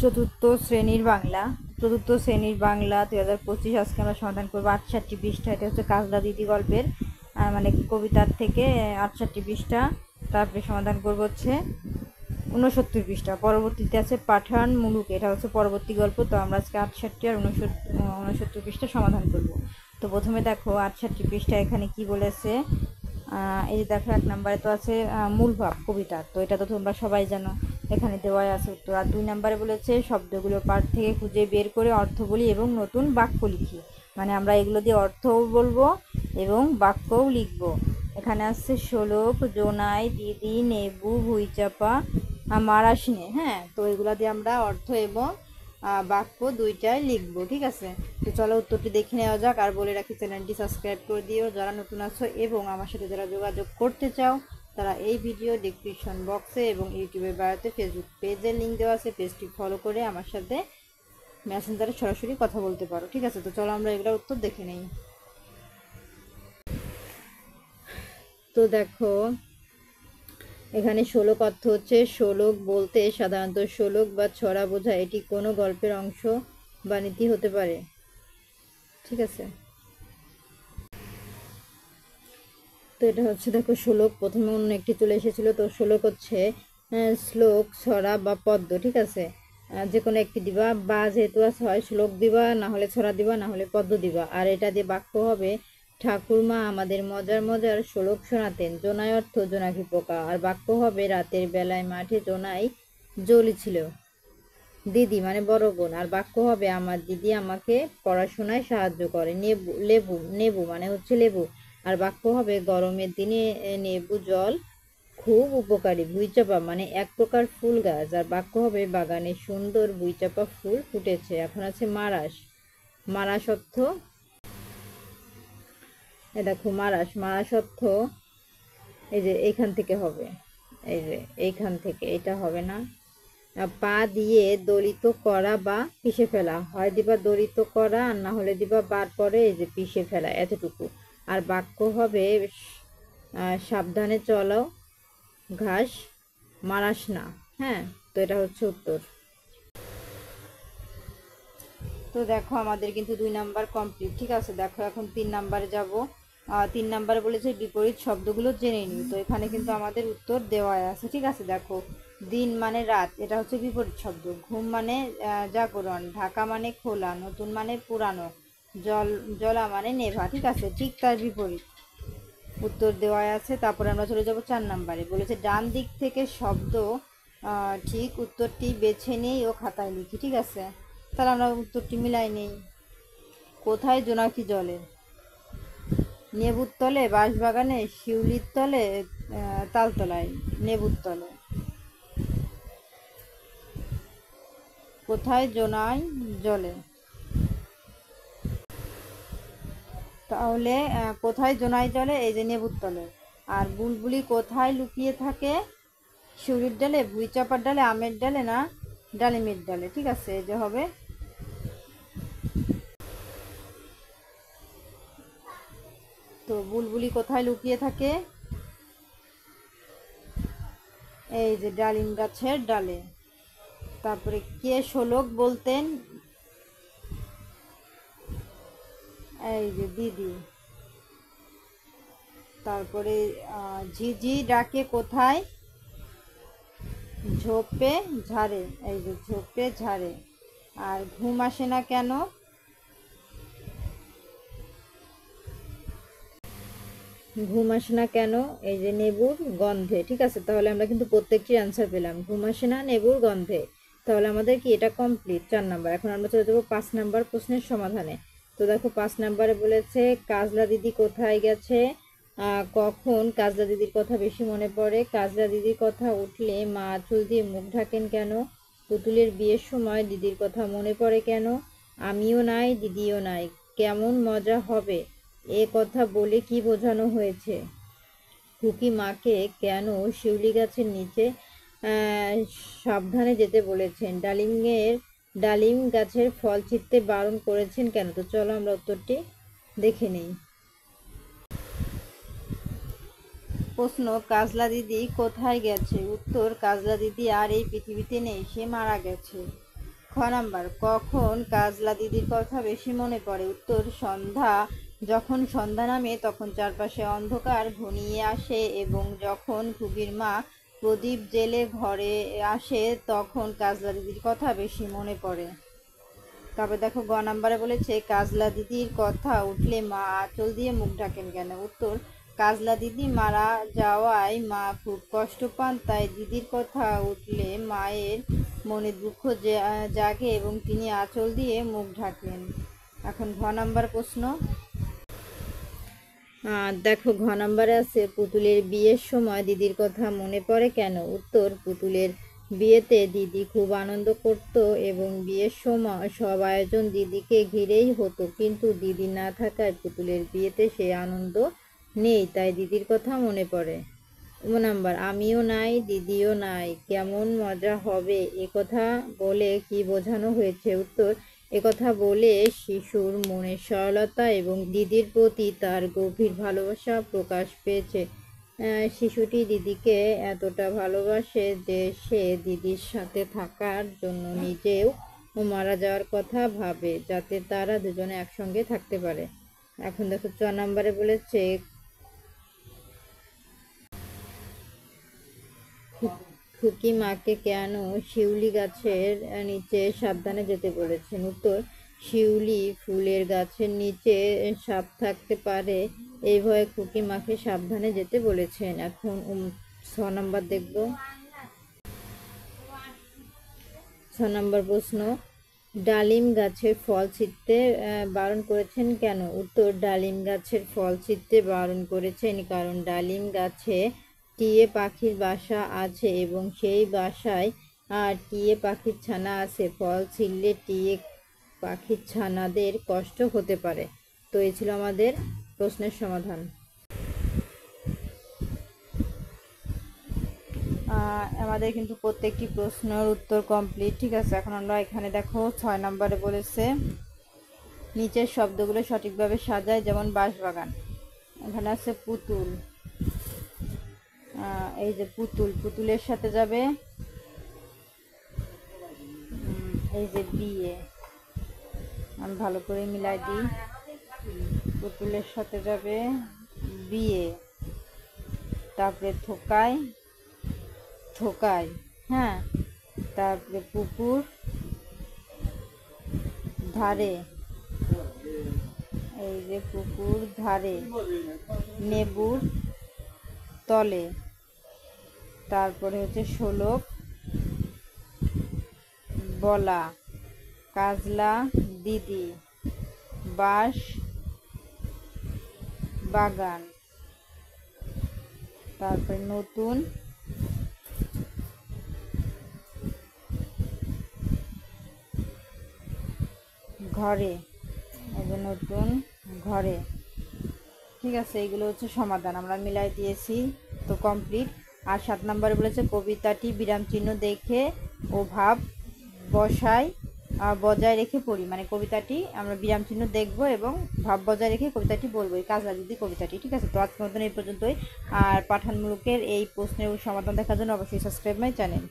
চতুর্থ শ্রেণীর বাংলা 2025। আজকে আমরা সমাধান করবো 68 পৃষ্ঠা। এটা হচ্ছে কাজলা দিদি গল্পের মানে কবিতার থেকে 68 পৃষ্ঠা। তারপরে সমাধান করবো হচ্ছে 69 পৃষ্ঠা। পরবর্তীতে আছে পাঠান মুলুক, এটা হচ্ছে পরবর্তী গল্প। তো আমরা আজকে 68 আর 69 পৃষ্ঠা সমাধান করব। তো প্রথমে দেখো 68 পৃষ্ঠা এখানে কি বলেছে। এই যে দেখো 1 নম্বরে তো আছে মূল ভাব কবিতা, তো এটা তো তোমরা সবাই জানো, এখানে দেওয়াই আছে উত্তর। আর 2 নম্বরে বলেছে শব্দগুলো পাঠ থেকে খুঁজে বের করে অর্থ বলি এবং নতুন বাক্য লিখি। মানে আমরা এগুলো দিয়ে অর্থও বলবো এবং বাক্যও লিখবো। এখানে আছে শোলক, জোনাই, দিদি, নেবু, ভুইচাপা, মারাশিনে। হ্যাঁ, তো এগুলো দিয়ে আমরা অর্থ এবং বাক্য দুইটাই লিখবো। ঠিক আছে, তো চলো উত্তরটি দেখে নেওয়া যাক। আর বলে রাখি, চ্যানেলটি সাবস্ক্রাইব করে দিও যারা নতুন আছো, এবং আমার সাথে যারা যোগাযোগ করতে চাও তারা এই ভিডিও ডেসক্রিপশন বক্সে এবং ইউটিউবের বায়োতে ফেসবুক পেজের লিঙ্ক দেওয়া আছে, পেজটি ফলো করে আমার সাথে মেসেঞ্জারে সরাসরি কথা বলতে পারো। ঠিক আছে, তো চলো আমরা এগুলোর উত্তর দেখে নেই। তো দেখো এখানে শোলক অর্থ হচ্ছে শোলক বলতে সাধারণত শোলক বা ছড়া বোঝায়। এটি কোনো গল্পের অংশ বা নীতি হতে পারে। ঠিক আছে, তো এটা হচ্ছে দেখো শোলক, প্রথমে অন্য একটি চলে এসেছিল। তো শোলক হচ্ছে শ্লোক, ছড়া বা পদ্য। ঠিক আছে, যে কোনো একটি দিবা, বা যেহেতু হয় শ্লোক দিবা, না হলে ছড়া দিবা, না হলে পদ্য দিবা। আর এটা দিয়ে বাক্য হবে ঠাকুরমা আমাদের মজার মজার শোলক শোনাতেন। জোনাই অর্থ জোনাকি পোকা। আর বাক্য হবে রাতের বেলায় মাঠে জোনাই জ্বলেছিল। দিদি মানে বড় বোন। আর বাক্য হবে আমার দিদি আমাকে পড়াশোনায় সাহায্য করে। নেবু, লেবু, নেবু মানে হচ্ছে লেবু। আর বাক্য হবে গরমের দিনে নেবু জল খুব উপকারী। ভুইচাপা মানে এক প্রকার ফুল গাছ। আর বাক্য হবে বাগানে সুন্দর ভুইচাপা ফুল ফুটেছে। এখন আছে মারাস। মারাস অর্থ, দেখো মারাস, মারাস অর্থ এই যে এইখান থেকে হবে, এই যে এইখান থেকে, এটা হবে না, পা দিয়ে দলিত করা বা পিষে ফেলা। হয় দিবা দলিত করা, আর না হলে দিবা বার পরে এই যে পিষে ফেলা, এতটুকু। আর বাক্য হবে সাবধানে চলো ঘাস মারাস না। হ্যাঁ, তো এটা হচ্ছে উত্তর। তো দেখো আমাদের কিন্তু 2 নাম্বার কমপ্লিট। ঠিক আছে, দেখো এখন 3 নাম্বারে যাব। 3 নাম্বারে বলেছে বিপরীত শব্দগুলো জেনে নিই। তো এখানে কিন্তু আমাদের উত্তর দেওয়া আছে। ঠিক আছে, দেখো দিন মানে রাত, এটা হচ্ছে বিপরীত শব্দ। ঘুম মানে জাগরণ, ঢাকা মানে খোলা, নতুন মানে পুরানো, জলা মানে নেভা। ঠিক আছে, ঠিক তার বিপরীত উত্তর দেওয়া আছে। তারপরে আমরা চলে যাব 4 নাম্বারে। বলেছে ডান দিক থেকে শব্দ ঠিক উত্তরটি বেছে নেই ও খাতায় লিখি। ঠিক আছে, তাহলে আমরা উত্তরটি মিলাই নেই। কোথায় জোনাকি জলে? নেবুর তলে, বাঁশবাগানে, শিউলির তলে, তালতলায়। নেবুর তলে। কোথায় জোনাই জলে? তাহলে কোথায় জোনাই জলে, এই যে নেবুর তলে। আর বুলবুলি কোথায় লুকিয়ে থাকে? শিউলির ডালে, ভুইচাপার ডালে, আমের ডালে, না ডালিমের ডালে। ঠিক আছে, এই যে হবে। তো বুলবুলি কোথায় লুকিয়ে থাকে? এই যে ডালিম গাছের ডালে। তারপরে কে শোলক বলতেন? এই যে দিদি। তারপরে ঝিঝি ডাকে কোথায়? ঝোপে ঝাড়ে, এই যে ঝোপে ঝাড়ে। আর ঘুম আসে না কেন? ঘুম আসে না কেন, এই যে নেবুর গন্ধে। ঠিক আছে, তাহলে আমরা কিন্তু প্রত্যেকটি অ্যান্সার পেলাম। ঘুম আসে না নেবুর গন্ধে। তাহলে আমাদের কি এটা কমপ্লিট 4 নাম্বার। এখন আমরা চলে যাবো 5 নাম্বার প্রশ্নের সমাধানে। তো দেখো 5 নাম্বারে বলেছে কাজলা দিদি কোথায় গেছে? কখন কাজলা দিদির কথা বেশি মনে পড়ে? কাজলা দিদির কথা উঠলে মা আঁচল দিয়ে মুখ ঢাকেন কেন? পুতুলের বিয়ের সময় দিদির কথা মনে পড়ে কেন? আমিও নাই দিদিও নাই, কেমন মজা হবে? এ কথা বলে কি বোঝানো হয়েছে? খুকি মাকে কেন শিউলি গাছের নিচে সাবধানে যেতে বলেছেন? ডালিম গাছের ফল ছিঁড়তে বারণ করেছেন কেন? তো চলো আমরা উত্তরটি দেখে নিই। প্রশ্ন, কাজলা দিদি কোথায় গেছে? উত্তর, কাজলা দিদি আর এই পৃথিবীতে নেই, সে মারা গেছে। নাম্বার, কখন কাজলা দিদির কথা বেশি মনে পড়ে? উত্তর, সন্ধ্যা। যখন সন্ধ্যা নামে তখন চারপাশে অন্ধকার ঘনিয়ে আসে এবং যখন খুকির মা প্রদীপ জেলে ঘরে আসে তখন কাজলা দিদির কথা বেশি মনে পড়ে। তারপরে দেখো নাম্বারে বলেছে, কাজলা দিদির কথা উঠলে মা আঁচল দিয়ে মুখ ঢাকেন কেন? উত্তর, কাজলা দিদি মারা যাওয়ায় মা খুব কষ্ট পান, তাই দিদির কথা উঠলে মায়ের মনে দুঃখ জাগে এবং তিনি আঁচল দিয়ে মুখ ঢাকেন। এখন নাম্বার প্রশ্ন। দেখো নাম্বারে আছে, পুতুলের বিয়ের সময় দিদির কথা মনে পড়ে কেন? উত্তর, পুতুলের বিয়েতে দিদি খুব আনন্দ করত এবং বিয়ের সময় সব আয়োজন দিদিকে ঘিরেই হতো, কিন্তু দিদি না থাকায় পুতুলের বিয়েতে সেই আনন্দ নেই, তাই দিদির কথা মনে পড়ে। নাম্বার, আমিও নাই দিদিও নাই, কেমন মজা হবে, একথা বলে কি বোঝানো হয়েছে? উত্তর, একথা বলে শিশুর মনের সরলতা এবং দিদির প্রতি তার গভীর ভালোবাসা প্রকাশ পেয়েছে। শিশুটি দিদিকে এতটা ভালোবাসে যে সে দিদির সাথে থাকার জন্য নিজেও মারা যাওয়ার কথা ভাবে, যাতে তারা দুজনে একসঙ্গে থাকতে পারে। এখন দেখো নাম্বারে বলেছে, খুকি মাকে কেন শিউলি গাছের নিচে সাবধানে যেতে বলেছেন? উত্তর, শিউলি ফুলের গাছের নিচে সাপ থাকতে পারে, এই ভয়ে খুকি মাকে সাবধানে যেতে বলেছেন। এখন 6 নাম্বার দেখব। 6 নাম্বার প্রশ্ন, ডালিম গাছের ফল ছিঁড়তে বারণ করেছেন কেন? উত্তর, ডালিম গাছের ফল ছিঁড়তে বারণ করেছেন কারণ ডালিম গাছে টিয়ে পাখির বাসা আছে এবং সেই বাসায় টিয়ে পাখির ছানা আছে, ফল ছিঁড়লে টিয়ে পাখির ছানাদের কষ্ট হতে পারে। তো এই ছিল আমাদের প্রশ্নের সমাধান। আমাদের কিন্তু প্রত্যেকটি প্রশ্নের উত্তর কমপ্লিট, ঠিক আছে। এখন আমরা এখানে দেখো 6 নম্বরে বলেছে, নিচের শব্দগুলো সঠিকভাবে সাজায়, যেমন বাঁশবাগান। এখানে আছে পুতুল, এই যে পুতুল, পুতুলের সাথে যাবে এই যে বিয়ে, আমি ভালো করে মিলাই দিই, পুতুলের সাথে যাবে বিয়ে, তারপরে থোকায় থোকায়, হ্যাঁ, তারপরে পুকুর ধারে, এই যে পুকুর ধারে, নেবুর তলে, তারপরে হচ্ছে শোলক বলা, কাজলা দিদি, বাঁশ বাগান, তারপরে নতুন ঘরে, এই যে নতুন ঘরে, ঠিক আছে। এইগুলো হচ্ছে সমাধান, আমরা মিলাই দিয়েছি, তো কমপ্লিট। আর 7 নম্বরে বলেছে, কবিতাটি বিরাম চিহ্ন দেখে ও ভাব বজায় রেখে পড়ি, মানে কবিতাটি আমরা বিরাম চিহ্ন দেখবো এবং ভাব বজায় রেখে কবিতাটি বলবো, এই কাজলা দিদি কবিতাটি, ঠিক আছে। তো আজকের মতন এই পর্যন্তই। আর পাঠান মুলুকের এই প্রশ্নের সমাধান দেখার জন্য অবশ্যই সাবস্ক্রাইব মাই চ্যানেল।